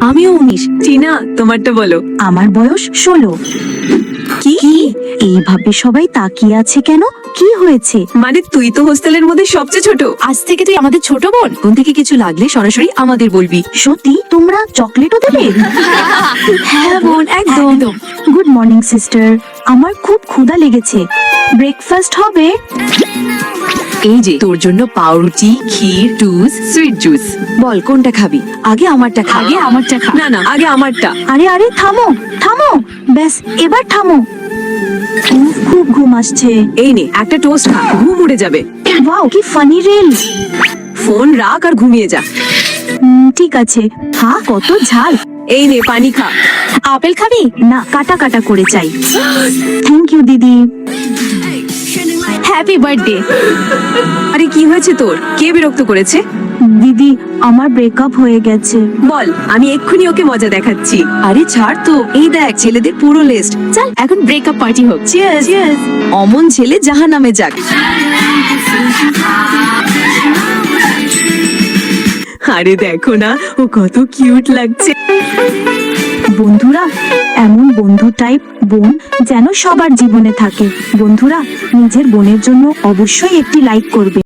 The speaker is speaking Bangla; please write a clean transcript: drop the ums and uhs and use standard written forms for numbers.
আমিও 19। টিনা, তোমারটা বলো। আমার বয়স 16। কি? এইভাবে সবাই তাকিয়ে আছে কেন? কি হয়েছে? মানে তুই তো হোস্টেলের মধ্যে সবচেয়ে ছোট। আজ থেকে তুই আমাদের ছোট বোন। কোন থেকে কিছু লাগলে সরাসরি আমাদের বলবি। সত্যি তোমরা চকলেটও দেবে? হ্যাঁ বোন, একদম। গুড মর্নিং সিস্টার, আমার খুব ক্ষুধা লেগেছে। ব্রেকফাস্ট হবে? এই যে তোর জন্য পাউরুটি, ক্ষীর, টুস, সুইট জুস। বল কোনটা খাবি? আগে আমারটা খা। না না, আগে আমারটা। আরে আরে থামো থামো, ব্যাস এবার থামো। খুব ঘুম আসছে। এই নে একটা টোস্ট খা, ঘুম উড়ে যাবে। ওয়াও কি ফানি রিল। ফোন রাখ আর ঘুমিয়ে যা। ঠিক আছে। হ্যাঁ কত ঝাল। এই নে পানি খা। আপেল খাবি? না, কাটা কাটা করে চাই। থ্যাংক ইউ দিদি। Happy birthday. আরে কি হয়েছে তোর? কে বিরক্ত করেছে? দিদি, আমার ব্রেকআপ হয়ে গেছে। বল, আমি এক্ষুনি ওকে মজা দেখাচ্ছি। আরে ছাড় তো, এই দেখ ছেলেদের পুরো লিস্ট। চল এখন ব্রেকআপ পার্টি হোক। Cheers cheers. অমন ছেলে জাহান্নামে যাক। আরে দেখো না, ও কত কিউট লাগছে। বন্ধুরা, এমন বন্ধু টাইপ বোন যেন সবার জীবনে থাকে। বন্ধুরা, নিজের বোনের জন্য অবশ্যই একটি লাইক করবে।